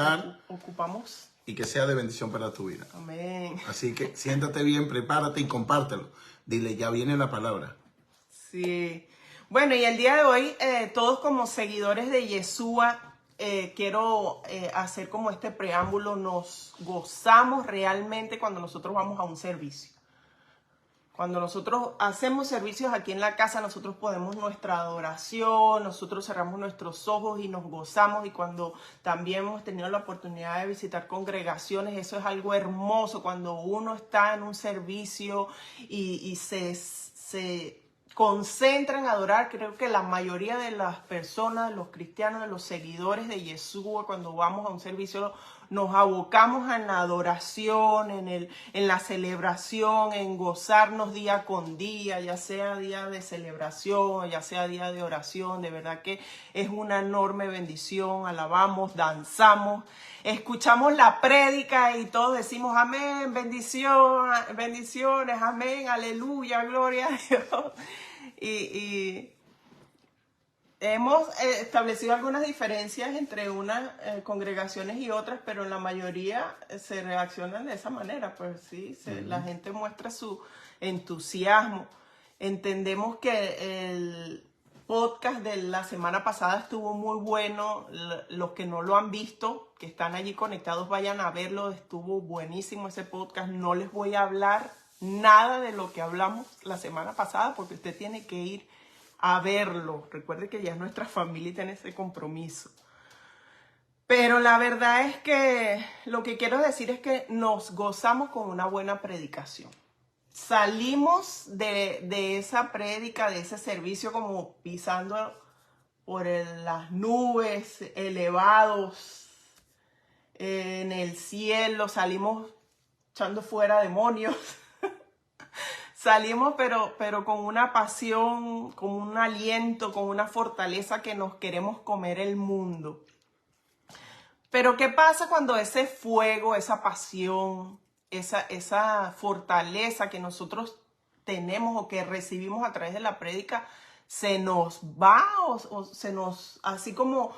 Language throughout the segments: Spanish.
pasar ocupamos. Y que sea de bendición para tu vida. Amén. Así que siéntate bien, prepárate y compártelo. Dile, ya viene la palabra. Sí. Bueno, y el día de hoy, todos como seguidores de Yeshua, quiero hacer como este preámbulo. Nos gozamos realmente cuando nosotros vamos a un servicio. Cuando nosotros hacemos servicios aquí en la casa, nosotros ponemos nuestra adoración, nosotros cerramos nuestros ojos y nos gozamos. Y cuando también hemos tenido la oportunidad de visitar congregaciones, eso es algo hermoso. Cuando uno está en un servicio y se concentra en adorar, creo que la mayoría de las personas, de los cristianos, de los seguidores de Yeshua, cuando vamos a un servicio, nos abocamos en la adoración, en la celebración, en gozarnos día con día, ya sea día de celebración, ya sea día de oración. De verdad que es una enorme bendición. Alabamos, danzamos, escuchamos la prédica y todos decimos amén, bendición, bendiciones, amén, aleluya, gloria a Dios. Y hemos establecido algunas diferencias entre unas congregaciones y otras, pero en la mayoría se reaccionan de esa manera. Pues sí, la gente muestra su entusiasmo. Entendemos que el podcast de la semana pasada estuvo muy bueno. Los que no lo han visto, que están allí conectados, vayan a verlo. Estuvo buenísimo ese podcast. No les voy a hablar nada de lo que hablamos la semana pasada porque usted tiene que ir a verlo. Recuerde que ya es nuestra familia y tiene ese compromiso. Pero la verdad es que lo que quiero decir es que nos gozamos con una buena predicación. Salimos de esa prédica, de ese servicio, como pisando por las nubes, elevados en el cielo. Salimos echando fuera demonios. Salimos pero con una pasión, con un aliento, con una fortaleza que nos queremos comer el mundo. Pero ¿qué pasa cuando ese fuego, esa pasión, esa fortaleza que nosotros tenemos o que recibimos a través de la prédica se nos va o se nos, así como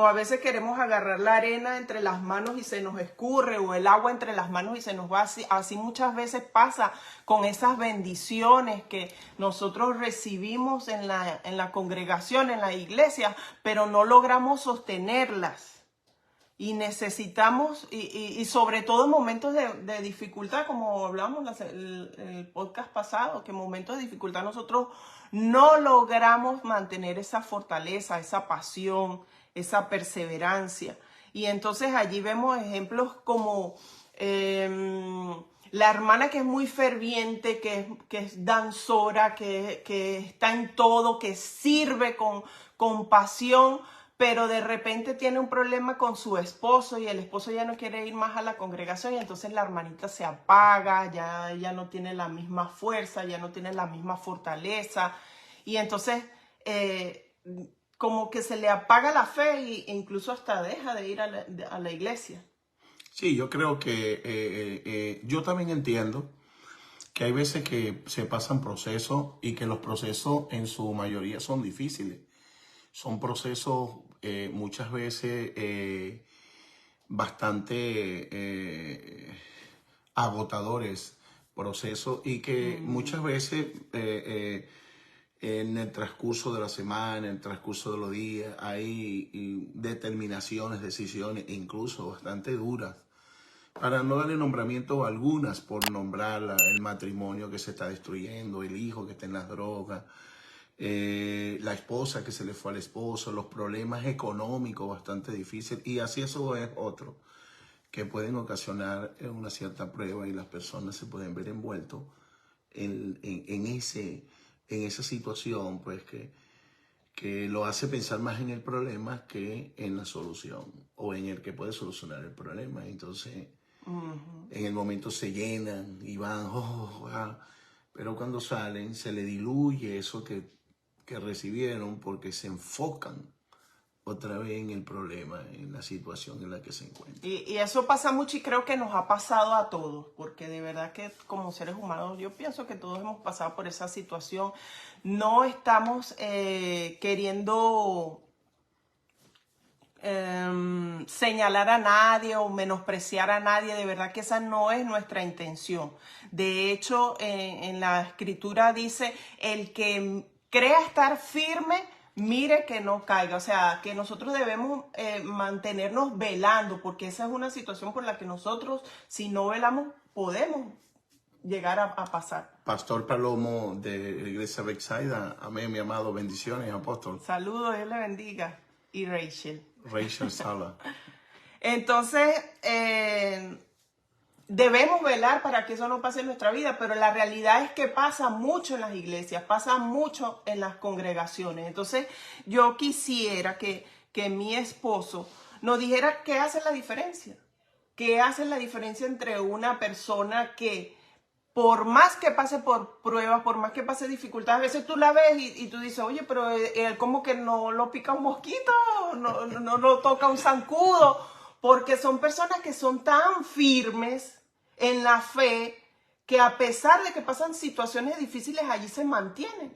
a veces queremos agarrar la arena entre las manos y se nos escurre, o el agua entre las manos y se nos va, así muchas veces pasa con esas bendiciones que nosotros recibimos en la congregación, en la iglesia, pero no logramos sostenerlas? Y necesitamos, y sobre todo en momentos de dificultad, como hablamos el podcast pasado, que en momentos de dificultad nosotros no logramos mantener esa fortaleza, esa pasión, esa perseverancia. Y entonces allí vemos ejemplos como la hermana que es muy ferviente, que es danzora, que está en todo, que sirve con pasión, pero de repente tiene un problema con su esposo y el esposo ya no quiere ir más a la congregación y entonces la hermanita se apaga, ya no tiene la misma fuerza, ya no tiene la misma fortaleza y entonces como que se le apaga la fe e incluso hasta deja de ir a la iglesia. Sí, yo creo que yo también entiendo que hay veces que se pasan procesos y que los procesos en su mayoría son difíciles. Son procesos muchas veces bastante agotadores, procesos, y que muchas veces en el transcurso de la semana, en el transcurso de los días, hay determinaciones, decisiones, incluso bastante duras. Para no darle nombramiento a algunas, por nombrar el matrimonio que se está destruyendo, el hijo que está en las drogas, la esposa que se le fue al esposo, los problemas económicos bastante difíciles, y así eso es otro, que pueden ocasionar una cierta prueba y las personas se pueden ver envueltos en esa situación, pues que lo hace pensar más en el problema que en la solución o en el que puede solucionar el problema. Entonces, en el momento se llenan y van, pero cuando salen se le diluye eso que recibieron porque se enfocan otra vez en el problema, en la situación en la que se encuentran. Y eso pasa mucho y creo que nos ha pasado a todos, porque de verdad que como seres humanos yo pienso que todos hemos pasado por esa situación. No estamos queriendo señalar a nadie o menospreciar a nadie. De verdad que esa no es nuestra intención. De hecho, en la escritura dice, el que crea estar firme, mire que no caiga. O sea, que nosotros debemos mantenernos velando, porque esa es una situación por la que nosotros, si no velamos, podemos llegar a pasar. Pastor Palomo de la Iglesia Bethsaida, amén, mi amado, bendiciones, apóstol. Saludos, Dios le bendiga. Y Rachel. Rachel Sala. Entonces, debemos velar para que eso no pase en nuestra vida, pero la realidad es que pasa mucho en las iglesias, pasa mucho en las congregaciones. Entonces, yo quisiera que mi esposo nos dijera qué hace la diferencia. ¿Qué hace la diferencia entre una persona que, por más que pase por pruebas, por más que pase dificultades, a veces tú la ves y tú dices, oye, pero él como que no lo pica un mosquito, no lo toca un zancudo, porque son personas que son tan firmes en la fe que a pesar de que pasan situaciones difíciles, allí se mantienen.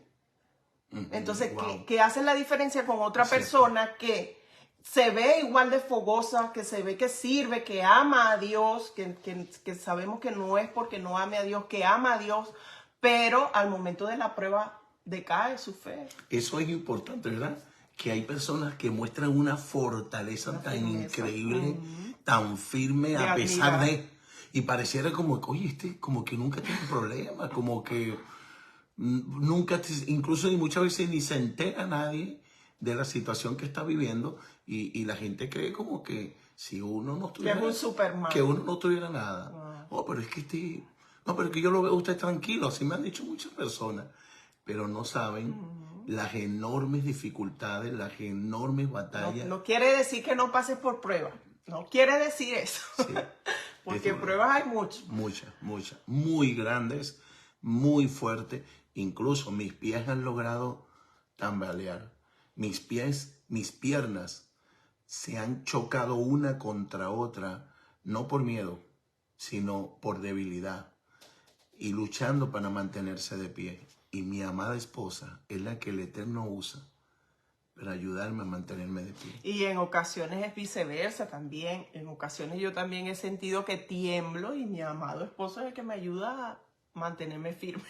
Entonces, Wow. ¿qué hace la diferencia con otra persona que se ve igual de fogosa, que se ve que sirve, que ama a Dios, que sabemos que no es porque no ame a Dios, que ama a Dios, pero al momento de la prueba decae su fe? Eso es importante, ¿verdad? Que hay personas que muestran una fortaleza tan increíble, tan firme, a pesar de... Y pareciera como que, oye, como que nunca tiene problemas, como que nunca, incluso y muchas veces ni se entera nadie de la situación que está viviendo y la gente cree como que si uno no tuviera... Que es un Superman. Que uno no tuviera nada. Oh, pero es que no, pero es que yo lo veo a usted tranquilo, así me han dicho muchas personas, pero no saben las enormes dificultades, las enormes batallas. No quiere decir que no pases por pruebas, no quiere decir eso, Sí, porque pruebas hay muchas. Muchas, muy grandes, muy fuertes. Incluso mis pies han logrado tambalear. Mis piernas se han chocado una contra otra, no por miedo, sino por debilidad y luchando para mantenerse de pie. Y mi amada esposa es la que el Eterno usa para ayudarme a mantenerme de pie. Y en ocasiones es viceversa también. En ocasiones yo también he sentido que tiemblo y mi amado esposo es el que me ayuda a mantenerme firme.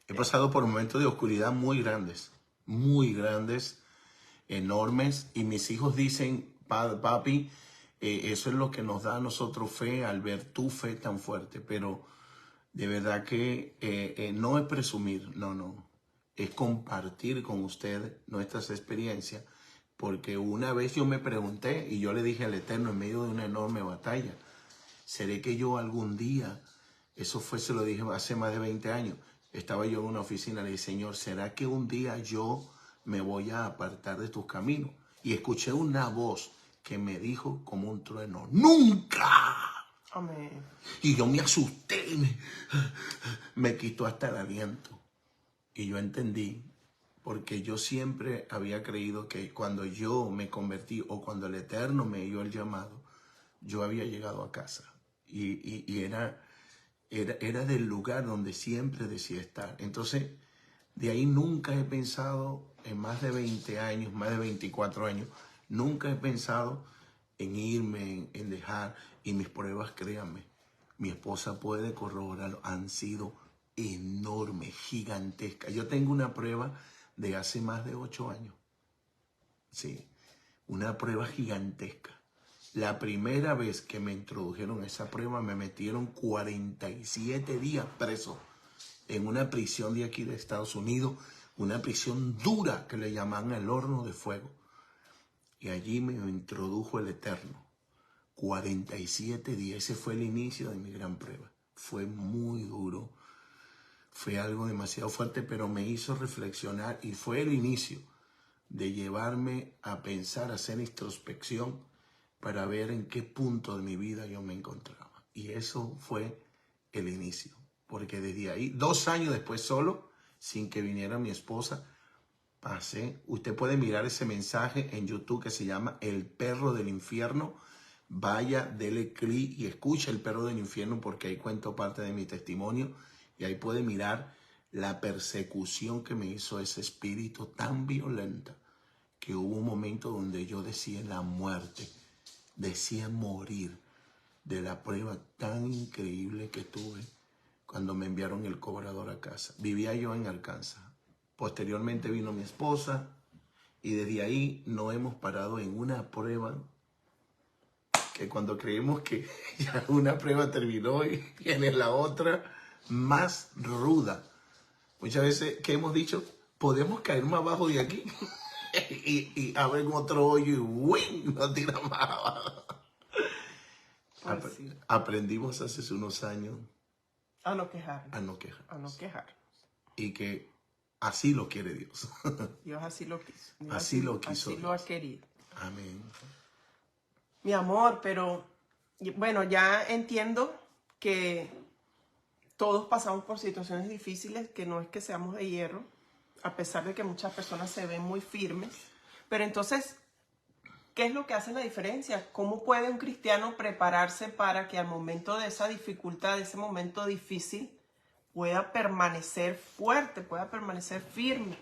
He pasado por momentos de oscuridad muy grandes, enormes. Y mis hijos dicen, papi, eso es lo que nos da a nosotros fe al ver tu fe tan fuerte. Pero de verdad que no es presumir, no. Es compartir con usted nuestras experiencias. Porque una vez yo me pregunté y yo le dije al Eterno en medio de una enorme batalla, ¿seré que yo algún día, se lo dije hace más de 20 años, estaba yo en una oficina y le dije, Señor, ¿será que un día yo me voy a apartar de tus caminos? Y escuché una voz que me dijo como un trueno, ¡nunca! Amén. Y yo me asusté, me quitó hasta el aliento. Y yo entendí, porque yo siempre había creído que cuando yo me convertí o cuando el Eterno me dio el llamado, yo había llegado a casa. Y era del lugar donde siempre decía estar. Entonces, de ahí nunca he pensado, en más de 20 años, más de 24 años, nunca he pensado en irme, en dejar. Y mis pruebas, créanme, mi esposa puede corroborarlo, han sido enormes, gigantescas. Yo tengo una prueba de hace más de 8 años. Sí, una prueba gigantesca. La primera vez que me introdujeron a esa prueba me metieron 47 días preso en una prisión de aquí de Estados Unidos, una prisión dura que le llaman el horno de fuego. Y allí me introdujo el Eterno. 47 días, ese fue el inicio de mi gran prueba. Fue muy duro, fue algo demasiado fuerte, pero me hizo reflexionar y fue el inicio de llevarme a pensar, a hacer introspección para ver en qué punto de mi vida yo me encontraba. Y eso fue el inicio, porque desde ahí, 2 años después solo, sin que viniera mi esposa, pasé. Usted puede mirar ese mensaje en YouTube que se llama El Perro del Infierno. Vaya, dele clic y escucha El Perro del Infierno porque ahí cuento parte de mi testimonio y ahí puede mirar la persecución que me hizo ese espíritu tan violenta que hubo un momento donde yo decía la muerte, decía morir de la prueba tan increíble que tuve cuando me enviaron el cobrador a casa. Vivía yo en Arkansas. Posteriormente vino mi esposa y desde ahí no hemos parado en una prueba que cuando creemos que ya una prueba terminó y viene la otra más ruda. Muchas veces que hemos dicho, podemos caer más abajo de aquí y abren otro hoyo y ¡wing! Nos tira más abajo. Pues sí. Aprendimos hace unos años A no quejar. a no quejar. A no quejar. Y que así lo quiere Dios. Dios así lo quiso. Dios Así lo quiso Así lo ha querido. Amén. Mi amor, pero bueno, ya entiendo que todos pasamos por situaciones difíciles, que no es que seamos de hierro, a pesar de que muchas personas se ven muy firmes. Pero entonces, ¿qué es lo que hace la diferencia? ¿Cómo puede un cristiano prepararse para que al momento de esa dificultad, de ese momento difícil, pueda permanecer fuerte, pueda permanecer firme?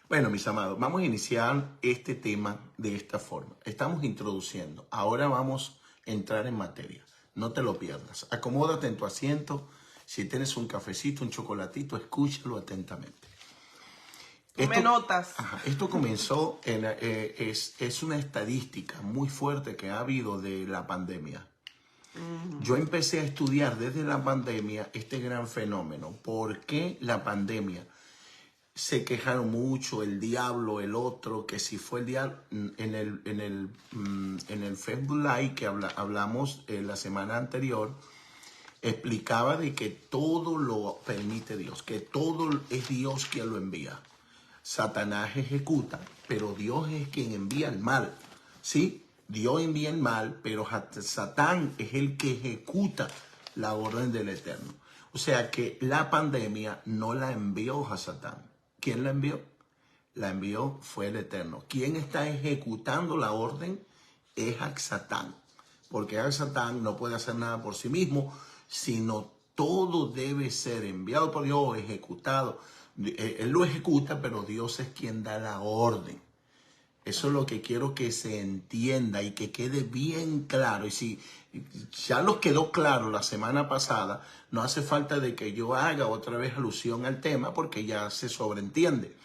Bueno, mis amados, vamos a iniciar este tema de esta forma. Estamos introduciendo. Ahora vamos a entrar en materia. No te lo pierdas. Acomódate en tu asiento. Si tienes un cafecito, un chocolatito, escúchalo atentamente. Tome notas. Esto comenzó, es una estadística muy fuerte que ha habido de la pandemia. Yo empecé a estudiar desde la pandemia este gran fenómeno. ¿Por qué la pandemia? Se quejaron mucho, el diablo, el otro, que si fue el diablo. En el Facebook Live que hablamos la semana anterior, explicaba de que todo lo permite Dios, que todo es Dios quien lo envía. Satanás ejecuta, pero Dios es quien envía el mal. ¿Sí? Dios envía el mal, pero Satán es el que ejecuta la orden del Eterno. O sea que la pandemia no la envió a Satán. ¿Quién la envió? La envió fue el Eterno. ¿Quién está ejecutando la orden? Es Satán. Porque Satán no puede hacer nada por sí mismo, sino todo debe ser enviado por Dios, ejecutado. Él lo ejecuta, pero Dios es quien da la orden. Eso es lo que quiero que se entienda y que quede bien claro. Y si ya nos quedó claro la semana pasada, no hace falta de que yo haga otra vez alusión al tema porque ya se sobreentiende.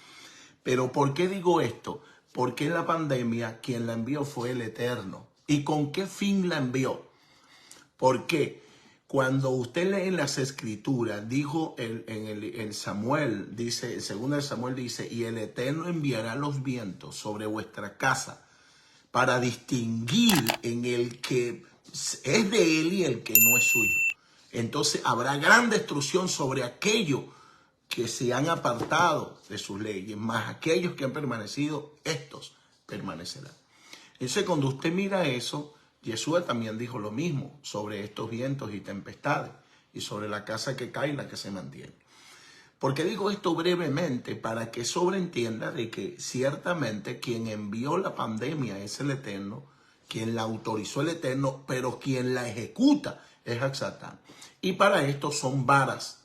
Pero ¿por qué digo esto? Porque la pandemia quien la envió fue el Eterno. ¿Y con qué fin la envió? Porque cuando usted lee en las Escrituras, dijo en Samuel, dice, el segundo de Samuel dice, y el Eterno enviará los vientos sobre vuestra casa para distinguir en el que es de él y el que no es suyo. Entonces habrá gran destrucción sobre aquellos que se han apartado de sus leyes, más aquellos que han permanecido, estos permanecerán. Entonces cuando usted mira eso, Yeshua también dijo lo mismo sobre estos vientos y tempestades y sobre la casa que cae y la que se mantiene. ¿Por qué digo esto brevemente? Para que sobreentienda de que ciertamente quien envió la pandemia es el Eterno, quien la autorizó el Eterno, pero quien la ejecuta es Satán. Y para esto son varas,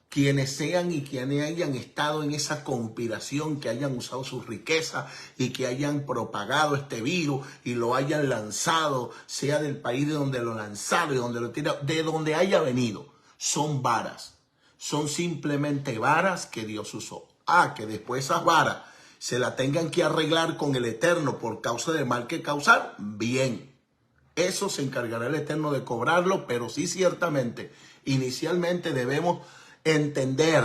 quienes sean y quienes hayan estado en esa conspiración, que hayan usado su riqueza y que hayan propagado este virus y lo hayan lanzado, sea del país de donde lo lanzaron, de donde lo tiraron, de donde haya venido, son varas. Son simplemente varas que Dios usó. Que después esas varas se la tengan que arreglar con el Eterno por causa del mal que causaron, bien. Eso se encargará el Eterno de cobrarlo, pero sí ciertamente, inicialmente debemos entender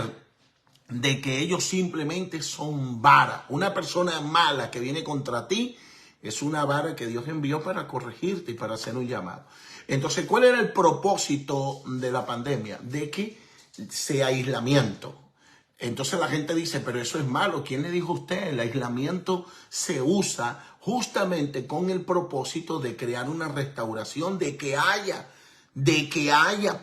de que ellos simplemente son varas. Una persona mala que viene contra ti es una vara que Dios envió para corregirte y para hacer un llamado. Entonces, ¿cuál era el propósito de la pandemia? De que sea aislamiento. Entonces la gente dice, pero eso es malo. ¿Quién le dijo a usted? El aislamiento se usa justamente con el propósito de crear una restauración, de que haya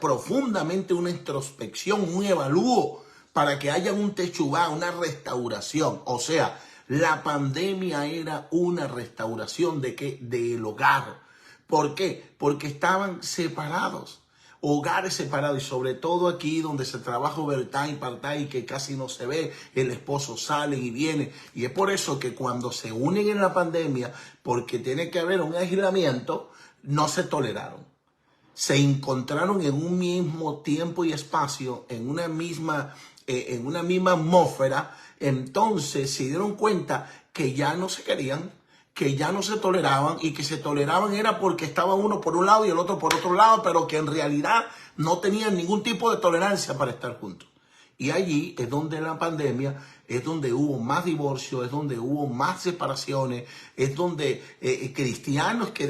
profundamente una introspección, un evalúo, para que haya un techubá, una restauración. O sea, la pandemia era una restauración del hogar. ¿Por qué? Porque estaban separados. hogares separados, y sobre todo aquí donde se trabaja overtime, part-time, que casi no se ve, el esposo sale y viene. Y es por eso que cuando se unen en la pandemia, porque tiene que haber un aislamiento, no se toleraron. Se encontraron en un mismo tiempo y espacio, en una misma atmósfera. Entonces se dieron cuenta que ya no se querían, que ya no se toleraban, y que se toleraban era porque estaba uno por un lado y el otro por otro lado, pero que en realidad no tenían ningún tipo de tolerancia para estar juntos. Y allí es donde la pandemia, es donde hubo más divorcios, es donde hubo más separaciones, es donde cristianos que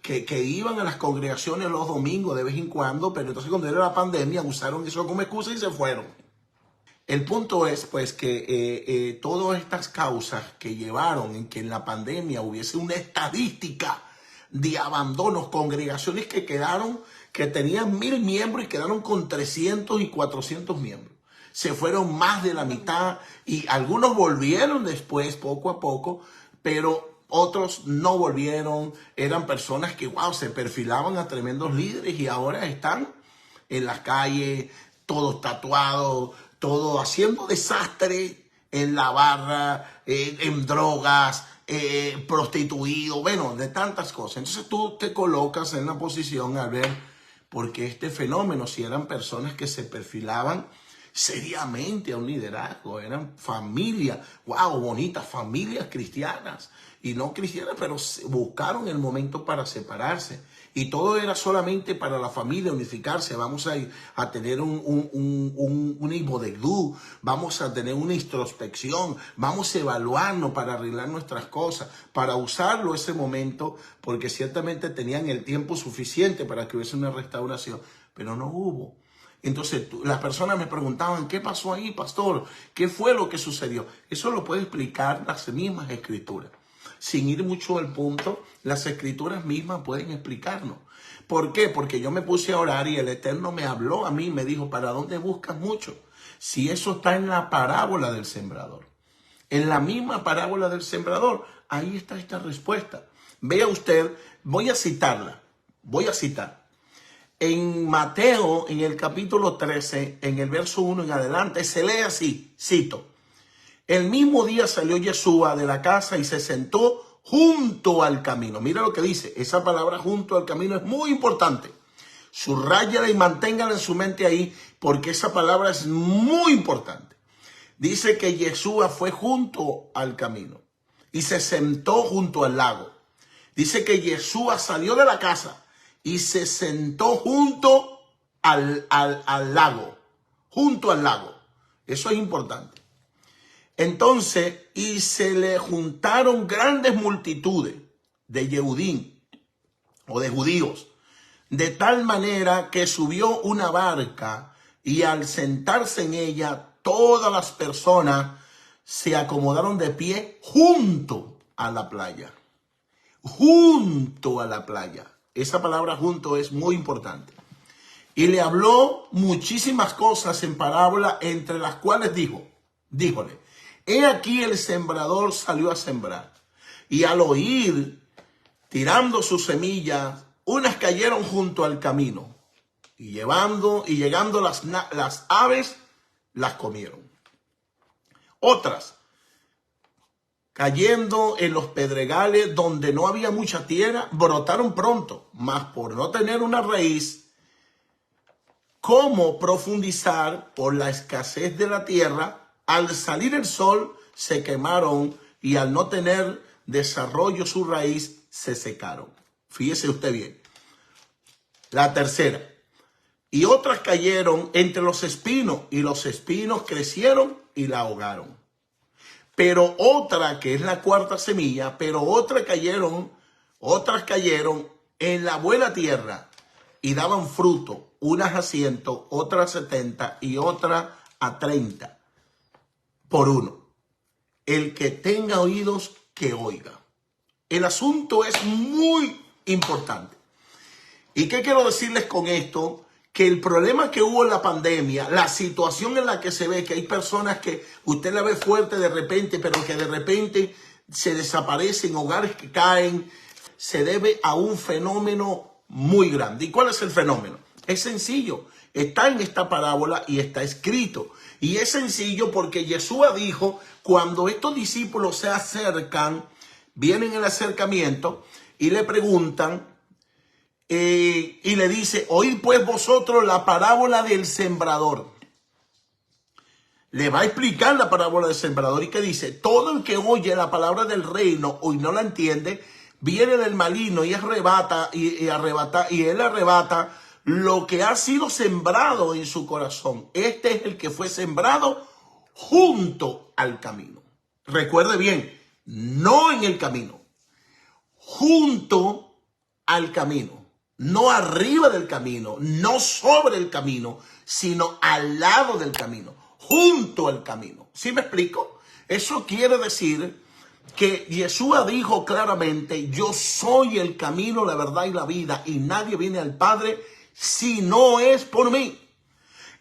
que iban a las congregaciones los domingos de vez en cuando, pero entonces cuando era la pandemia usaron eso como excusa y se fueron. El punto es pues que todas estas causas que llevaron en que en la pandemia hubiese una estadística de abandonos, congregaciones que tenían 1000 miembros y quedaron con 300 y 400 miembros. Se fueron más de la mitad, y algunos volvieron después poco a poco, pero otros no volvieron. Eran personas que se perfilaban a tremendos líderes y ahora están en las calles, todos tatuados, todo haciendo desastre en la barra, en drogas, prostituido, bueno, de tantas cosas. Entonces tú te colocas en la posición a ver, porque este fenómeno, si eran personas que se perfilaban seriamente a un liderazgo, eran familias, bonitas familias cristianas y no cristianas, pero buscaron el momento para separarse. Y todo era solamente para la familia unificarse. Vamos a tener un hibodegdú, vamos a tener una introspección, vamos a evaluarnos para arreglar nuestras cosas, para usarlo ese momento, porque ciertamente tenían el tiempo suficiente para que hubiese una restauración, pero no hubo. Entonces las personas me preguntaban, ¿qué pasó ahí, pastor? ¿Qué fue lo que sucedió? Eso lo puede explicar las mismas escrituras. Sin ir mucho al punto, las escrituras mismas pueden explicarnos. ¿Por qué? Porque yo me puse a orar y el Eterno me habló a mí, me dijo, ¿para dónde buscas mucho? Si eso está en la parábola del sembrador. En la misma parábola del sembrador, ahí está esta respuesta. Vea usted, voy a citar. En Mateo, en el capítulo 13, en el verso 1 en adelante, se lee así, cito. El mismo día salió Yeshua de la casa y se sentó junto al camino. Mira lo que dice, esa palabra junto al camino es muy importante. Subrayala y manténgala en su mente ahí, porque esa palabra es muy importante. Dice que Yeshua fue junto al camino y se sentó junto al lago. Dice que Yeshua salió de la casa y se sentó junto al lago. Junto al lago. Eso es importante. Entonces, y se le juntaron grandes multitudes de Yehudín o de judíos, de tal manera que subió una barca y al sentarse en ella, todas las personas se acomodaron de pie junto a la playa. Junto a la playa. Esa palabra junto es muy importante. Y le habló muchísimas cosas en parábola, entre las cuales díjole, he aquí el sembrador salió a sembrar, y al oír, tirando sus semillas, unas cayeron junto al camino, y llegando las aves, las comieron. Otras, cayendo en los pedregales donde no había mucha tierra, brotaron pronto, mas por no tener una raíz, ¿cómo profundizar por la escasez de la tierra? Al salir el sol se quemaron y al no tener desarrollo su raíz se secaron. Fíjese usted bien. La tercera. Y otras cayeron entre los espinos y los espinos crecieron y la ahogaron. Pero otra, que es la cuarta semilla, otras cayeron en la buena tierra y daban fruto, unas a 100, otras a 70 y otras a 30. Por uno. El que tenga oídos, que oiga. El asunto es muy importante. ¿Y qué quiero decirles con esto? Que el problema que hubo en la pandemia, la situación en la que se ve que hay personas que usted la ve fuerte de repente, pero que de repente se desaparecen, hogares que caen, se debe a un fenómeno muy grande. ¿Y cuál es el fenómeno? Es sencillo. Está en esta parábola y está escrito. Y es sencillo porque Yeshua dijo, cuando estos discípulos se acercan, vienen el acercamiento y le preguntan y le dice, oíd pues vosotros la parábola del sembrador. Le va a explicar la parábola del sembrador y que dice, todo el que oye la palabra del reino y no la entiende, viene del maligno y arrebata y él arrebata lo que ha sido sembrado en su corazón. Este es el que fue sembrado junto al camino. Recuerde bien, no en el camino, junto al camino, no arriba del camino, no sobre el camino, sino al lado del camino, junto al camino. ¿Sí me explico? Eso quiere decir que Yeshua dijo claramente, yo soy el camino, la verdad y la vida, y nadie viene al Padre si no es por mí.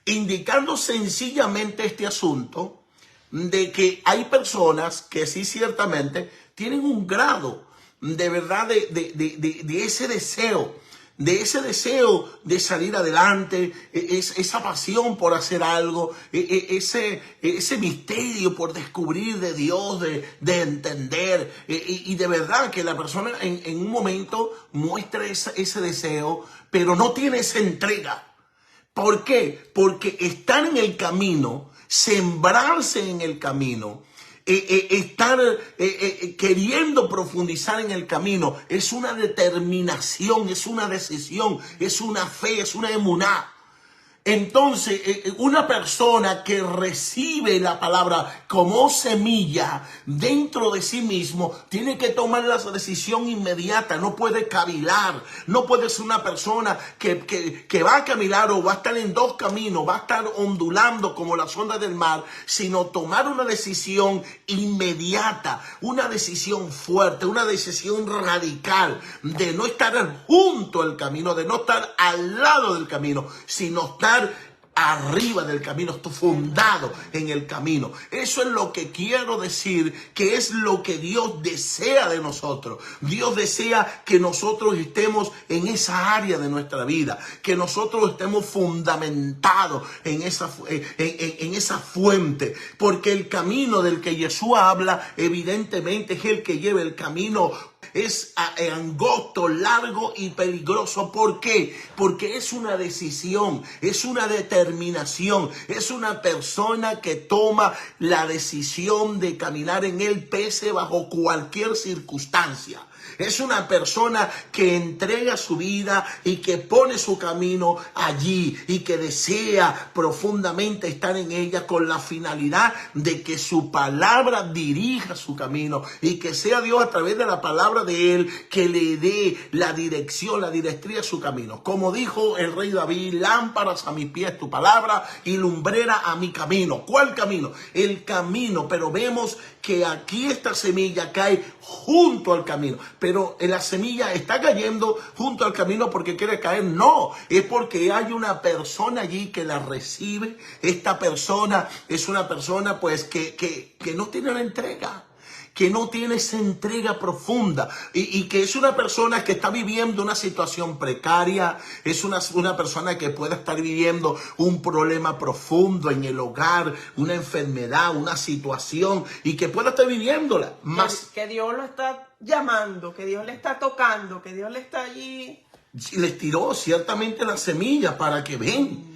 Indicando sencillamente este asunto de que hay personas que sí ciertamente tienen un grado de verdad de ese deseo, de salir adelante, esa pasión por hacer algo, ese misterio por descubrir de Dios, de entender, y de verdad que la persona en un momento muestra ese deseo, pero no tiene esa entrega. ¿Por qué? Porque estar en el camino, sembrarse en el camino, estar queriendo profundizar en el camino, es una determinación, es una decisión, es una fe, es una emuná. Entonces, una persona que recibe la palabra como semilla dentro de sí mismo, tiene que tomar la decisión inmediata, no puede cavilar, no puede ser una persona que va a caminar o va a estar en dos caminos, va a estar ondulando como las ondas del mar, sino tomar una decisión inmediata, una decisión fuerte, una decisión radical de no estar junto al camino, de no estar al lado del camino, sino estar arriba del camino, estoy fundado en el camino. Eso es lo que quiero decir, que es lo que Dios desea de nosotros. Dios desea que nosotros estemos en esa área de nuestra vida, que nosotros estemos fundamentados en esa fuente, porque el camino del que Yeshua habla evidentemente es el que lleva el camino. Es angosto, largo y peligroso. ¿Por qué? Porque es una decisión, es una determinación, es una persona que toma la decisión de caminar en él pese bajo cualquier circunstancia. Es una persona que entrega su vida y que pone su camino allí y que desea profundamente estar en ella con la finalidad de que su palabra dirija su camino y que sea Dios a través de la palabra de él que le dé la dirección, la directriz a su camino. Como dijo el rey David, lámparas a mis pies tu palabra y lumbrera a mi camino. ¿Cuál camino? El camino, pero vemos que aquí esta semilla cae junto al camino, pero la semilla está cayendo junto al camino porque quiere caer. No, es porque hay una persona allí que la recibe. Esta persona es una persona pues que no tiene la entrega, que no tiene esa entrega profunda y que es una persona que está viviendo una situación precaria, es una persona que puede estar viviendo un problema profundo en el hogar, una enfermedad, una situación y que pueda estar viviéndola. Más que Dios lo está llamando, que Dios le está tocando, que Dios le está allí. Les tiró ciertamente la semilla para que ven.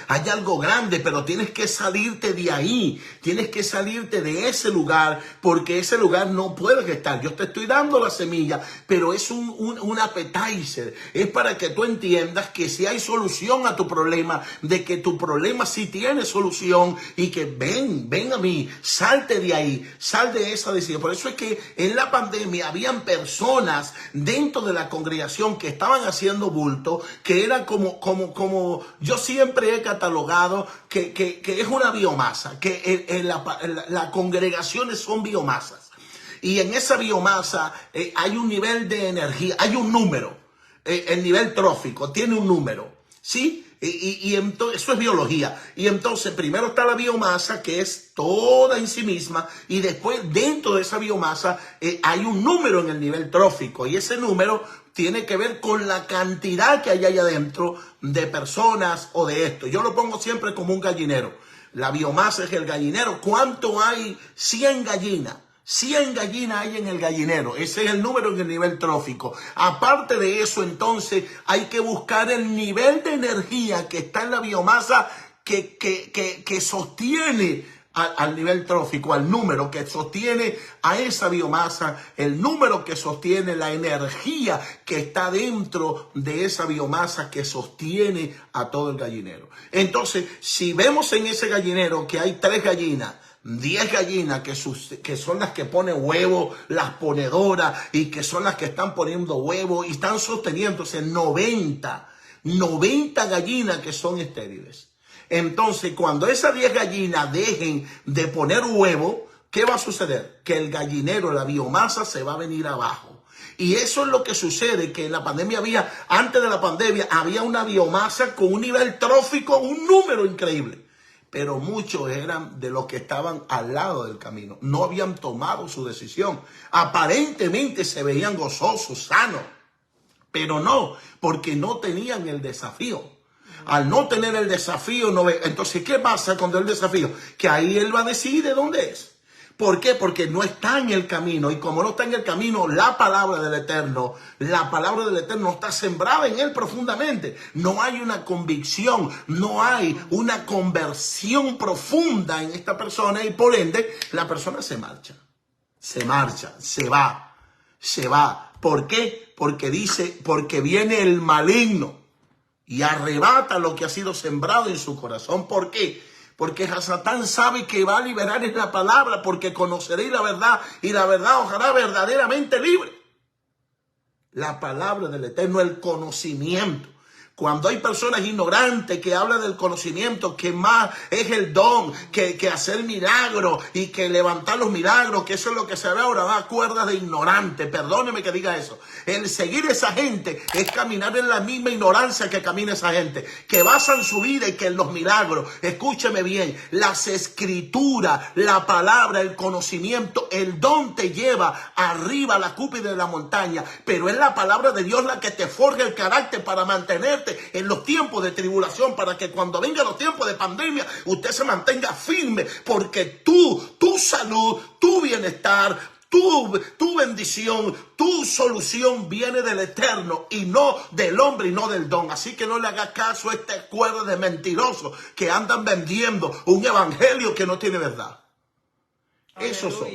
Hay algo grande, pero tienes que salirte de ahí, tienes que salirte de ese lugar, porque ese lugar no puedes estar. Yo te estoy dando la semilla, pero es un appetizer, es para que tú entiendas que si hay solución a tu problema, de que tu problema sí tiene solución y que ven a mí, salte de ahí, sal de esa decisión. Por eso es que en la pandemia habían personas dentro de la congregación que estaban haciendo bulto, que era como yo siempre he catalogado que es una biomasa, que las congregaciones son biomasas. Y en esa biomasa hay un nivel de energía, hay un número, el nivel trófico tiene un número, ¿sí? Entonces, eso es biología. Y entonces primero está la biomasa, que es toda en sí misma, y después dentro de esa biomasa hay un número en el nivel trófico, y ese número tiene que ver con la cantidad que hay allá adentro de personas o de esto. Yo lo pongo siempre como un gallinero. La biomasa es el gallinero. ¿Cuánto hay? 100 gallinas. 100 gallinas hay en el gallinero. Ese es el número en el nivel trófico. Aparte de eso, entonces, hay que buscar el nivel de energía que está en la biomasa que sostiene al nivel trófico, al número que sostiene a esa biomasa, el número que sostiene la energía que está dentro de esa biomasa que sostiene a todo el gallinero. Entonces, si vemos en ese gallinero que hay 3 gallinas, 10 gallinas que son las que ponen huevo, las ponedoras, y que son las que están poniendo huevo y están sosteniéndose 90 gallinas que son estériles. Entonces, cuando esas 10 gallinas dejen de poner huevo, ¿qué va a suceder? Que el gallinero, la biomasa, se va a venir abajo. Y eso es lo que sucede, que en la pandemia antes de la pandemia, había una biomasa con un nivel trófico, un número increíble. Pero muchos eran de los que estaban al lado del camino. No habían tomado su decisión. Aparentemente se veían gozosos, sanos. Pero no, porque no tenían el desafío. Al no tener el desafío, entonces, ¿qué pasa cuando el desafío? Que ahí él va a decidir de dónde es. ¿Por qué? Porque no está en el camino. Y como no está en el camino, la palabra del Eterno está sembrada en él profundamente. No hay una convicción, no hay una conversión profunda en esta persona, y por ende, la persona se marcha, se va. ¿Por qué? Porque viene el maligno y arrebata lo que ha sido sembrado en su corazón. ¿Por qué? Porque Satán sabe que va a liberar en la palabra, porque conoceréis la verdad, y la verdad os hará verdaderamente libre. La palabra del Eterno, el conocimiento. Cuando hay personas ignorantes que hablan del conocimiento, que más es el don, que hacer milagros y que levantar los milagros, que eso es lo que se ve ahora, da cuerdas de ignorante. Perdóneme que diga eso. El seguir esa gente es caminar en la misma ignorancia que camina esa gente, que basan su vida y que en los milagros. Escúcheme bien, las escrituras, la palabra, el conocimiento, el don te lleva arriba a la cúspide de la montaña, pero es la palabra de Dios la que te forja el carácter para mantenerte en los tiempos de tribulación, para que cuando vengan los tiempos de pandemia, usted se mantenga firme, porque tu salud, tu bienestar, tu bendición, tu solución viene del Eterno y no del hombre y no del don. Así que no le haga caso a este cuerdo de mentirosos que andan vendiendo un evangelio que no tiene verdad. Eso son.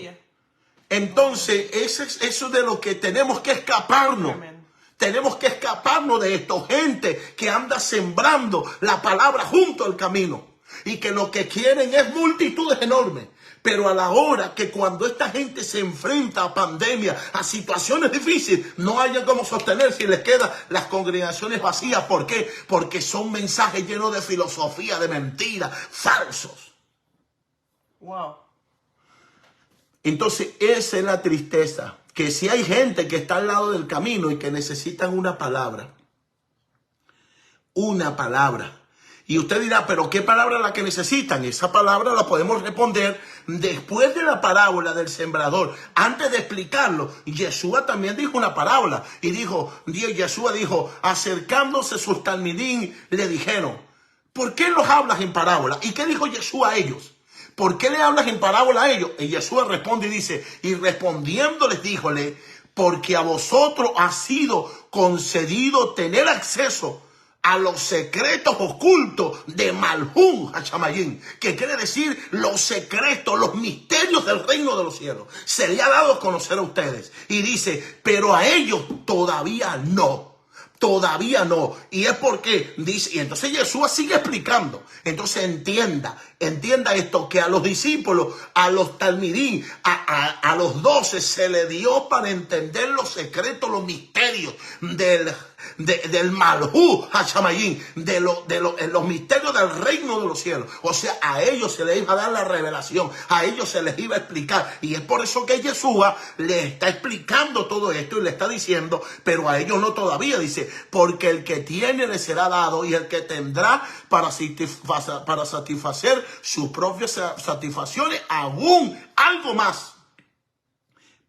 Entonces, eso es de lo que tenemos que escaparnos. Amén. Tenemos que escaparnos de esto, gente que anda sembrando la palabra junto al camino y que lo que quieren es multitudes enormes. Pero a la hora que cuando esta gente se enfrenta a pandemia, a situaciones difíciles, no hayan cómo sostenerse y les quedan las congregaciones vacías. ¿Por qué? Porque son mensajes llenos de filosofía, de mentiras, falsos. Wow. Entonces, esa es la tristeza. Que si hay gente que está al lado del camino y que necesitan una palabra. Y usted dirá, ¿pero qué palabra es la que necesitan? Esa palabra la podemos responder después de la parábola del sembrador. Antes de explicarlo, Yeshua también dijo una parábola. Y Yeshua dijo, acercándose sus talmidín, le dijeron, ¿por qué los hablas en parábola? ¿Y qué dijo Yeshua a ellos? ¿Por qué le hablas en parábola a ellos? Y Yeshua responde y dice, y respondiéndoles díjole, porque a vosotros ha sido concedido tener acceso a los secretos ocultos de Malhún Hachamayín, que quiere decir los secretos, los misterios del reino de los cielos. Se le ha dado a conocer a ustedes. Y dice, pero a ellos todavía no. Todavía no. Y es porque dice, y entonces Yeshua sigue explicando. Entonces entienda esto, que a los discípulos, a los talmidín, a los 12 se le dio para entender los secretos, los misterios misterios del Malhú Hashamayim, los misterios del reino de los cielos. O sea, a ellos se les iba a dar la revelación, a ellos se les iba a explicar. Y es por eso que Yeshua le está explicando todo esto y le está diciendo, pero a ellos no todavía. Dice, porque el que tiene le será dado, y el que tendrá para satisfacer sus propias satisfacciones, aún algo más.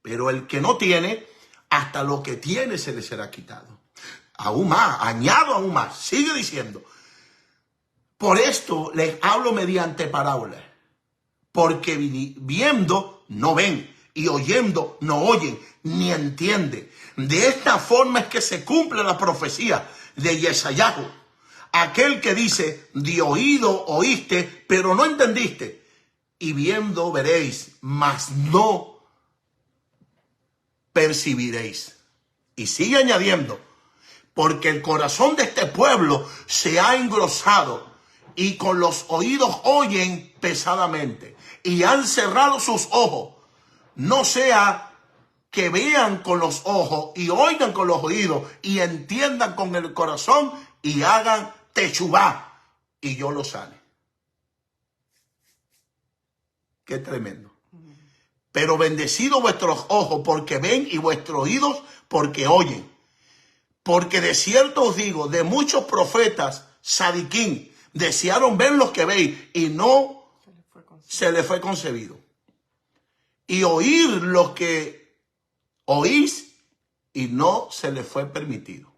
Pero el que no tiene, hasta lo que tiene se le será quitado. Aún más, añado aún más. Sigue diciendo, por esto les hablo mediante parábolas, porque viendo no ven, y oyendo no oyen, ni entienden. De esta forma es que se cumple la profecía de Yesayahu, aquel que dice, de oído oíste, pero no entendiste, y viendo veréis, mas no percibiréis. Y sigue añadiendo, porque el corazón de este pueblo se ha engrosado, y con los oídos oyen pesadamente, y han cerrado sus ojos, no sea que vean con los ojos y oigan con los oídos y entiendan con el corazón y hagan techubá y yo los sane. Qué tremendo. Pero bendecidos vuestros ojos porque ven, y vuestros oídos porque oyen. Porque de cierto os digo, de muchos profetas sadiquín desearon ver los que veis y no se les fue concebido. Y oír los que oís y no se les fue permitido.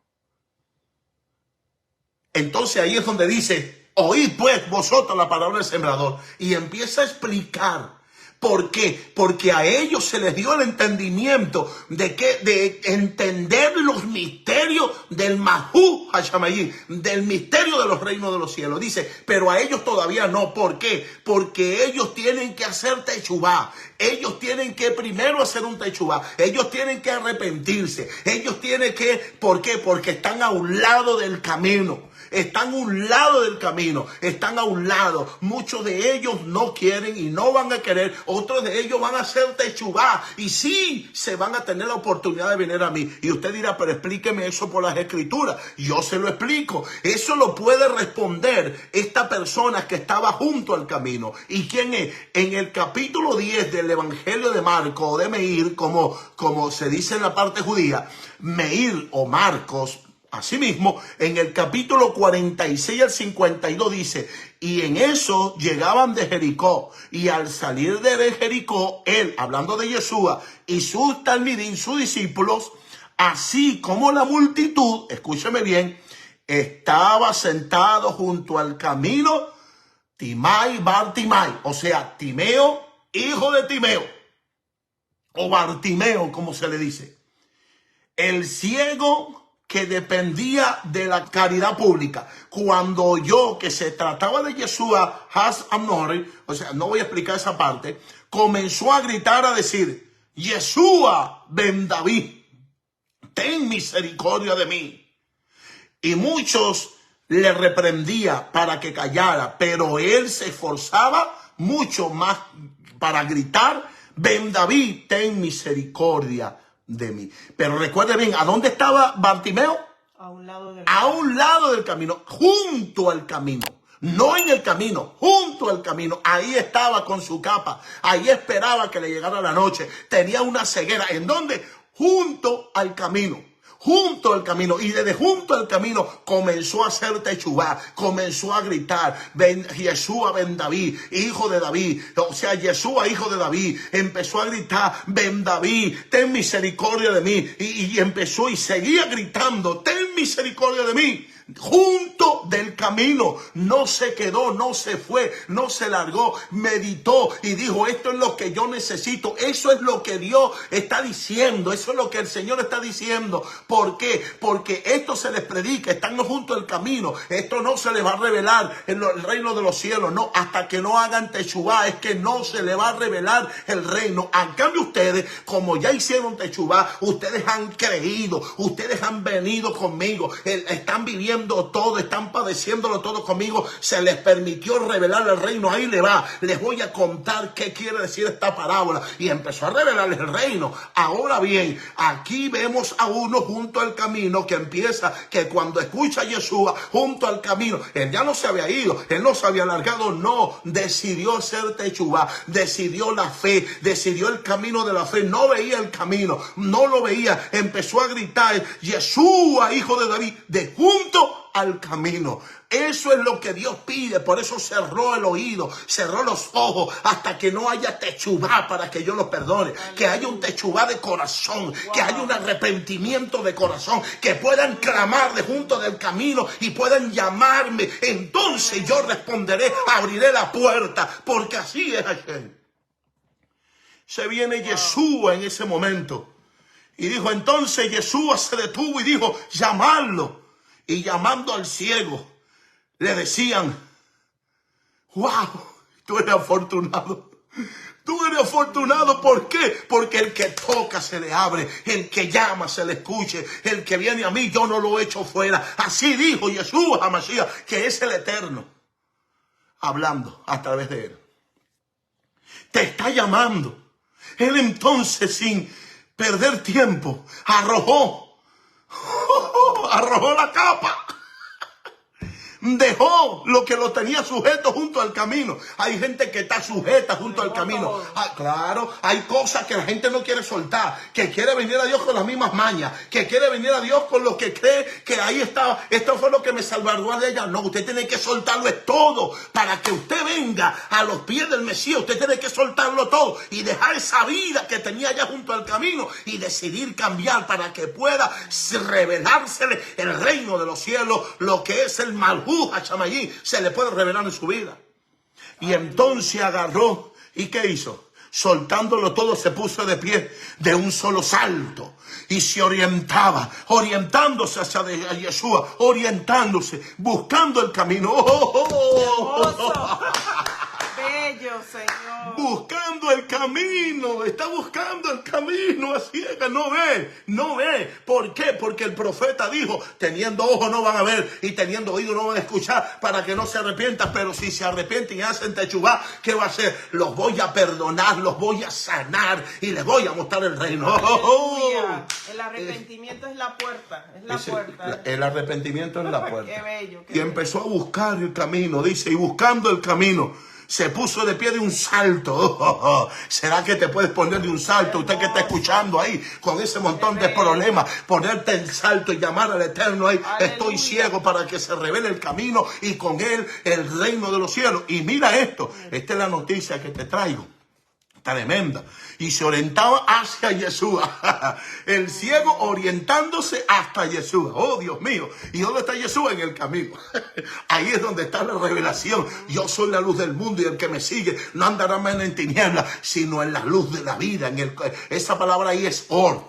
Entonces ahí es donde dice, oíd pues vosotros la palabra del sembrador. Y empieza a explicar. ¿Por qué? Porque a ellos se les dio el entendimiento de entender los misterios del Mahú Hashamayim, del misterio de los reinos de los cielos. Dice, pero a ellos todavía no. ¿Por qué? Porque ellos tienen que hacer techubá. Ellos tienen que primero hacer un techubá. Ellos tienen que arrepentirse. Ellos tienen que, ¿por qué? Porque están a un lado del camino. Están a un lado del camino, están a un lado. Muchos de ellos no quieren y no van a querer. Otros de ellos van a hacer techubá y sí se van a tener la oportunidad de venir a mí. Y usted dirá, pero explíqueme eso por las escrituras. Yo se lo explico. Eso lo puede responder esta persona que estaba junto al camino. ¿Y quién es? En el capítulo 10 del Evangelio de Marcos o de Meir, como se dice en la parte judía, Meir o Marcos. Asimismo, en el capítulo 46 al 52 dice, y en eso llegaban de Jericó, y al salir de Jericó, él, hablando de Yeshua, y sus talmidim, sus discípulos, así como la multitud, escúcheme bien, estaba sentado junto al camino Timai Bartimai, o sea, Timeo, hijo de Timeo, o Bartimeo, como se le dice, el ciego que dependía de la caridad pública. Cuando oyó que se trataba de Yeshua Has Amnori, o sea, no voy a explicar esa parte, comenzó a gritar, a decir, Yeshua ben David, ten misericordia de mí. Y muchos le reprendía para que callara, pero él se esforzaba mucho más para gritar, ben David, ten misericordia de mí. Pero recuerde bien, ¿a dónde estaba Bartimeo? A un lado del camino, junto al camino. No en el camino, junto al camino. Ahí estaba con su capa. Ahí esperaba que le llegara la noche. Tenía una ceguera. ¿En dónde? Junto al camino. Junto al camino, y desde junto al camino comenzó a hacer techubá, comenzó a gritar, Yeshua ben David, hijo de David, o sea, Yeshua, hijo de David, empezó a gritar, ben David, ten misericordia de mí, y empezó y seguía gritando, ten misericordia de mí. Junto del camino, no se quedó, no se fue, no se largó, meditó y dijo, esto es lo que yo necesito, eso es lo que Dios está diciendo, eso es lo que el Señor está diciendo. ¿Por qué? Porque esto se les predica, están junto al camino, esto no se les va a revelar en el reino de los cielos, no, hasta que no hagan techubá, es que no se les va a revelar el reino. En cambio ustedes, como ya hicieron techubá, ustedes han creído, ustedes han venido conmigo, conmigo, están viviendo todo, están padeciéndolo todo conmigo, se les permitió revelar el reino. Ahí le va, les voy a contar qué quiere decir esta parábola. Y empezó a revelarles el reino. Ahora bien, aquí vemos a uno junto al camino que empieza, que cuando escucha a Yeshua junto al camino, él ya no se había ido, él no se había largado, no, decidió hacer techubá, decidió la fe, decidió el camino de la fe, no veía el camino, no lo veía, empezó a gritar, Yeshua, hijo de David, de junto al camino. Eso es lo que Dios pide. Por eso cerró el oído, cerró los ojos, hasta que no haya techubá para que yo lo perdone. Que haya un techubá de corazón, que haya un arrepentimiento de corazón, que puedan clamar de junto del camino y puedan llamarme. Entonces yo responderé, abriré la puerta, porque así es Hashem. Se viene Yeshua en ese momento. Y dijo, entonces Yeshua se detuvo y dijo, llamadlo. Y llamando al ciego, le decían, wow, tú eres afortunado. Tú eres afortunado, ¿por qué? Porque el que toca se le abre, el que llama se le escuche, el que viene a mí yo no lo echo fuera. Así dijo Yeshua HaMashiach, que es el Eterno, hablando a través de él. Te está llamando. Él entonces, sin perder tiempo, arrojó la capa. Dejó lo que lo tenía sujeto junto al camino. Hay gente que está sujeta junto al camino. Ah, claro, hay cosas que la gente no quiere soltar, que quiere venir a Dios con las mismas mañas, que quiere venir a Dios con lo que cree que ahí está. Esto fue lo que me salvaguardó de ella. No, usted tiene que soltarlo es todo. Para que usted venga a los pies del Mesías, usted tiene que soltarlo todo y dejar esa vida que tenía allá junto al camino y decidir cambiar para que pueda revelársele el reino de los cielos, lo que es el Malhut HaShamayim, se le puede revelar en su vida. Y entonces agarró, ¿y qué hizo? Soltándolo todo, se puso de pie de un solo salto y se orientaba, orientándose hacia Yeshua, orientándose, buscando el camino. Bello, Señor. Buscando el camino, está buscando el camino a ciegas, no ve. ¿Por qué? Porque el profeta dijo, teniendo ojos no van a ver y teniendo oídos no van a escuchar, para que no se arrepientan. Pero si se arrepienten y hacen techubá, ¿qué va a hacer? Los voy a perdonar, los voy a sanar y les voy a mostrar el reino. El arrepentimiento es la puerta, es la puerta. El arrepentimiento es la puerta. Qué bello. Y empezó a buscar el camino, dice, y buscando el camino, se puso de pie de un salto. ¿Será que te puedes poner de un salto? Usted que está escuchando ahí, con ese montón de problemas, ponerte el salto y llamar al Eterno ahí. Aleluya. Estoy ciego para que se revele el camino y con él el reino de los cielos. Y mira esto, esta es la noticia que te traigo. Tremenda. Y se orientaba hacia Yeshua. El ciego orientándose hasta Yeshua. Oh, Dios mío. ¿Y dónde está Yeshua? En el camino. Ahí es donde está la revelación. Yo soy la luz del mundo y el que me sigue no andará menos en tinieblas, sino en la luz de la vida. Esa palabra ahí es or.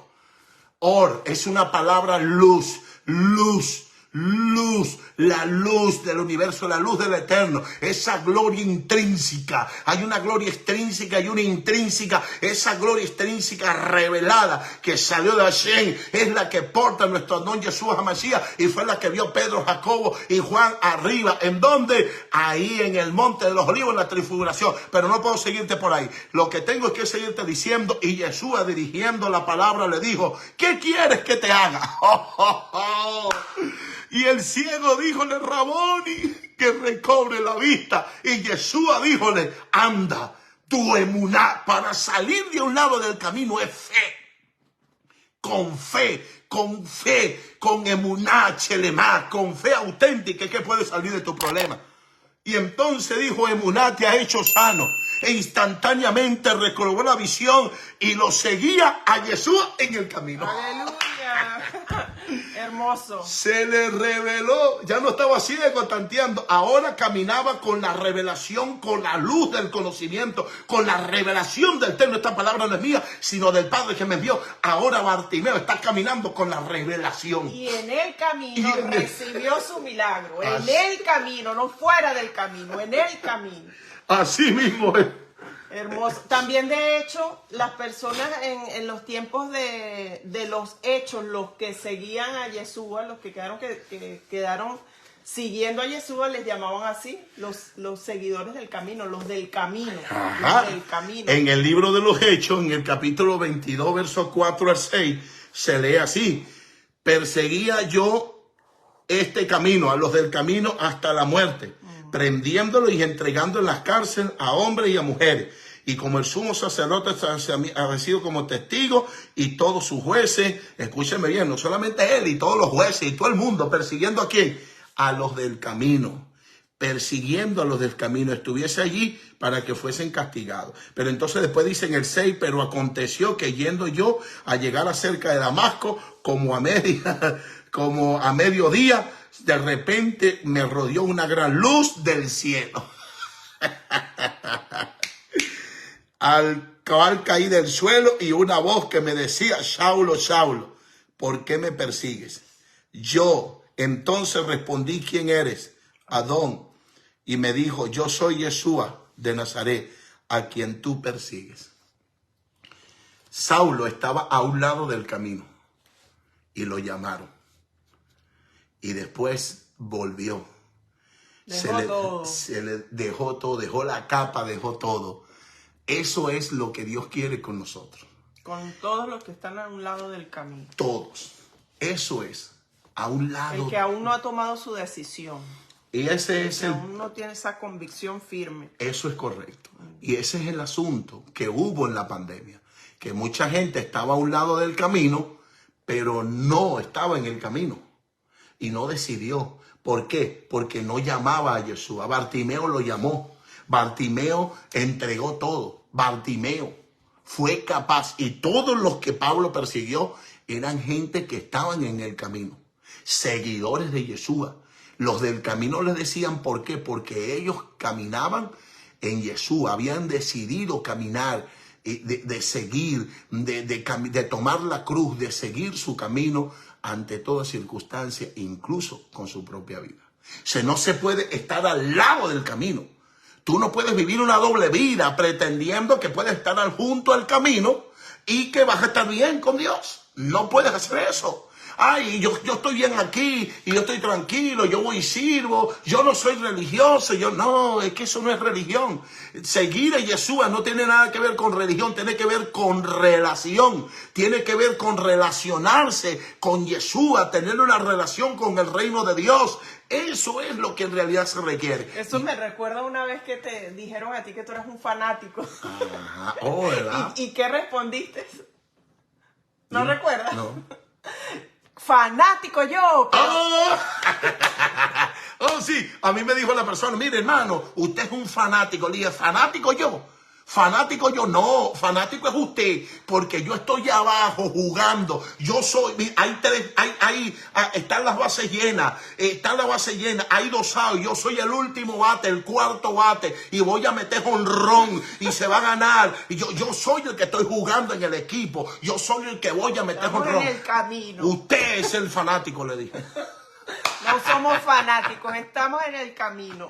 Or es una palabra luz. Luz. Luz, la luz del universo, la luz del eterno, esa gloria intrínseca. Hay una gloria extrínseca y una intrínseca. Esa gloria extrínseca revelada que salió de Hashem es la que porta nuestro don Yeshua HaMashiach, y fue la que vio Pedro, Jacobo y Juan arriba. ¿En dónde? Ahí en el monte de los olivos, en la transfiguración. Pero no puedo seguirte por ahí. Lo que tengo es que seguirte diciendo. Y Yeshua, dirigiendo la palabra, le dijo, ¿qué quieres que te haga? Y el ciego díjole, Raboni, que recobre la vista. Y Yeshua díjole, anda, tu emuná. Para salir de un lado del camino es fe. Con fe, con emuná, chelemá, con fe auténtica, que puede salir de tu problema. Y entonces dijo, emuná te ha hecho sano. E instantáneamente recobró la visión y lo seguía a Yeshua en el camino. Aleluya. Hermoso. Se le reveló, ya no estaba ciego tanteando, ahora caminaba con la revelación, con la luz del conocimiento, con la revelación del Eterno. Esta palabra no es mía, sino del Padre que me envió. Ahora Bartimeo está caminando con la revelación. Y en el camino recibió su milagro. En el camino, no fuera del camino, en el camino. Así mismo es. Hermoso. También, de hecho, las personas en los tiempos de los hechos, los que seguían a Yeshua, los que quedaron siguiendo a Yeshua, les llamaban así, los seguidores del camino, los del camino. Ajá. Los del camino. En el libro de los Hechos, en el capítulo 22, versos 4 al 6, se lee así: perseguía yo este camino, a los del camino hasta la muerte, prendiéndolo y entregando en las cárceles a hombres y a mujeres. Y como el sumo sacerdote ha sido como testigo y todos sus jueces, escúchenme bien, no solamente él y todos los jueces y todo el mundo, persiguiendo a quién, a los del camino, persiguiendo a los del camino, estuviese allí para que fuesen castigados. Pero entonces después dice en el 6, pero aconteció que yendo yo a llegar acerca de Damasco, como a mediodía, de repente me rodeó una gran luz del cielo. Al cual caí del suelo y una voz que me decía: Saulo, Saulo, ¿por qué me persigues? Yo entonces respondí: ¿quién eres? Adón. Y me dijo: yo soy Yeshua de Nazaret, a quien tú persigues. Saulo estaba a un lado del camino y lo llamaron. Y después volvió. Se le dejó todo, dejó la capa, dejó todo. Eso es lo que Dios quiere con nosotros. Con todos los que están a un lado del camino. Todos. Eso es. A un lado. El que aún no ha tomado su decisión. Y ese es aún no tiene esa convicción firme. Eso es correcto. Y ese es el asunto que hubo en la pandemia. Que mucha gente estaba a un lado del camino, pero no estaba en el camino. Y no decidió. ¿Por qué? Porque no llamaba a Yeshua. Bartimeo lo llamó. Bartimeo entregó todo. Bartimeo fue capaz. Y todos los que Pablo persiguió eran gente que estaban en el camino. Seguidores de Yeshua. Los del camino les decían ¿por qué? Porque ellos caminaban en Yeshua. Habían decidido caminar, de seguir, de tomar la cruz, de seguir su camino ante toda circunstancia, incluso con su propia vida. O sea, no se puede estar al lado del camino. Tú no puedes vivir una doble vida pretendiendo que puedes estar junto al camino y que vas a estar bien con Dios. No puedes hacer eso. Ay, yo estoy bien aquí y yo estoy tranquilo, yo voy y sirvo, yo no soy religioso, no, es que eso no es religión. Seguir a Yeshua no tiene nada que ver con religión, tiene que ver con relación, tiene que ver con relacionarse con Yeshua, tener una relación con el reino de Dios. Eso es lo que en realidad se requiere. Eso me recuerda una vez que te dijeron a ti que tú eras un fanático. Ajá. Oh, ¿verdad? ¿Y qué respondiste? ¿No recuerdas? No. Fanático yo. Oh. Oh, sí, a mí me dijo la persona: mire, hermano, usted es un fanático. Le dije: ¿fanático yo? Fanático yo no, fanático es usted, porque yo estoy abajo jugando, yo soy, ahí están las bases llenas, hay 2 outs, yo soy el último bate, el cuarto bate, y voy a meter jonrón, y se va a ganar, y yo soy el que estoy jugando en el equipo, yo soy el que voy a meter jonrón. Estamos en el camino. Usted es el fanático, le dije. No somos fanáticos, estamos en el camino.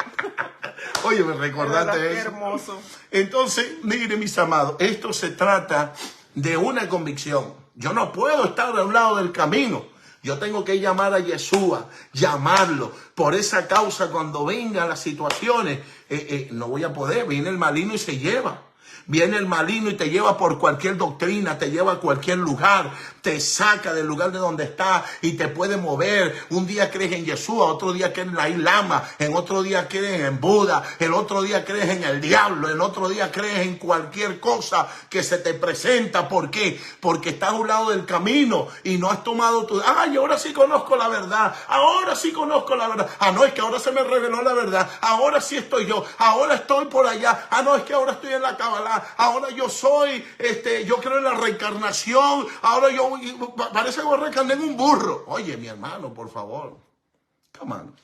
Oye, me recordaste Qué eso. hermoso. Entonces, mire, mis amados, esto se trata de una convicción. Yo no puedo estar a un lado del camino. Yo tengo que llamar a Yeshua, llamarlo. Por esa causa, cuando vengan las situaciones, no voy a poder. Viene el maligno y se lleva. Viene el maligno y te lleva por cualquier doctrina, te lleva a cualquier lugar, te saca del lugar de donde está y te puede mover. Un día crees en Yeshua, otro día crees en la Lama, en otro día crees en Buda, el otro día crees en el diablo, el otro día crees en cualquier cosa que se te presenta. ¿Por qué? Porque estás a un lado del camino y no has tomado tu... Ay, ahora sí conozco la verdad, ahora sí conozco la verdad. Ah, no, es que ahora se me reveló la verdad, ahora sí estoy yo, ahora estoy por allá. Ah, no, es que ahora estoy en la Cábala. Ahora yo soy, yo creo en la reencarnación. Ahora yo, parece que voy a reencarnar en un burro. Oye, mi hermano, por favor. Come on.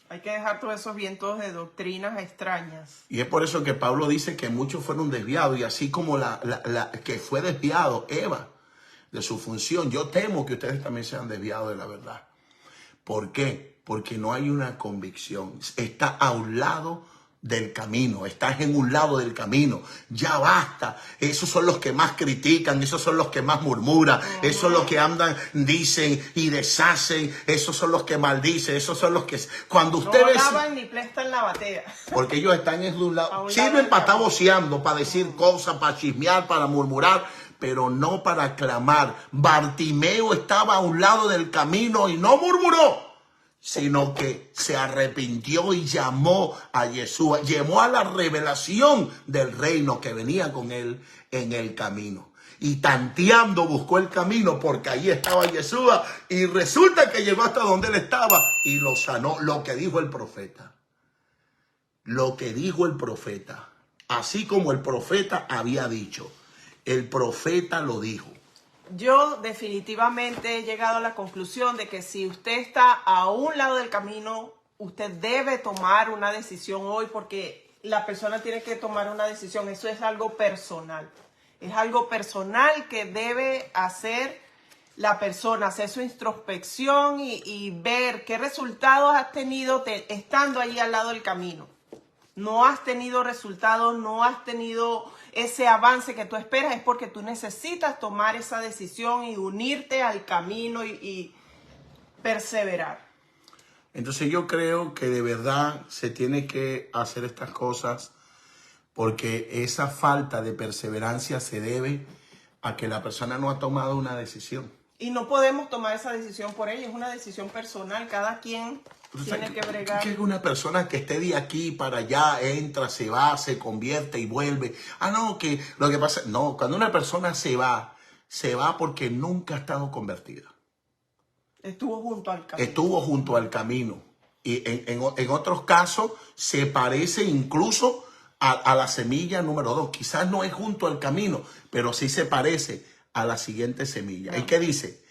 Hay que dejar todos esos vientos de doctrinas extrañas. Y es por eso que Pablo dice que muchos fueron desviados. Y así como que fue desviado Eva de su función, yo temo que ustedes también sean desviados de la verdad. ¿Por qué? Porque no hay una convicción. Está a un lado del camino, estás en un lado del camino, ya basta. Esos son los que más critican, esos son los que más murmuran, esos son los que andan, dicen y deshacen, esos son los que maldicen, esos son los que cuando ustedes no lavan ni prestan la batea. porque ellos están en un lado, sirven del para estar camino. voceando, para decir cosas, para chismear, para murmurar, pero no para clamar. Bartimeo estaba a un lado del camino y no murmuró, sino que se arrepintió y llamó a Yeshua, llamó a la revelación del reino que venía con él en el camino. Y tanteando buscó el camino porque ahí estaba Yeshua y resulta que llegó hasta donde él estaba y lo sanó, lo que dijo el profeta. Lo que dijo el profeta, así como el profeta había dicho, el profeta lo dijo. Yo definitivamente he llegado a la conclusión de que si usted está a un lado del camino, usted debe tomar una decisión hoy porque la persona tiene que tomar una decisión. Eso es algo personal. Es algo personal que debe hacer la persona, hacer su introspección y ver qué resultados has tenido estando ahí al lado del camino. No has tenido resultados, no has tenido ese avance que tú esperas, es porque tú necesitas tomar esa decisión y unirte al camino y perseverar. Entonces yo creo que de verdad se tiene que hacer estas cosas porque esa falta de perseverancia se debe a que la persona no ha tomado una decisión. Y no podemos tomar esa decisión por ella, es una decisión personal, cada quien tiene que bregar. Que una persona que esté de aquí para allá, entra, se va, se convierte y vuelve. Ah, no, que lo que pasa, no, cuando una persona se va porque nunca ha estado convertida. Estuvo junto al camino. Estuvo junto al camino. Y en otros casos se parece incluso a la semilla número 2. Quizás no es junto al camino, pero sí se parece a la siguiente semilla. ¿Y qué dice?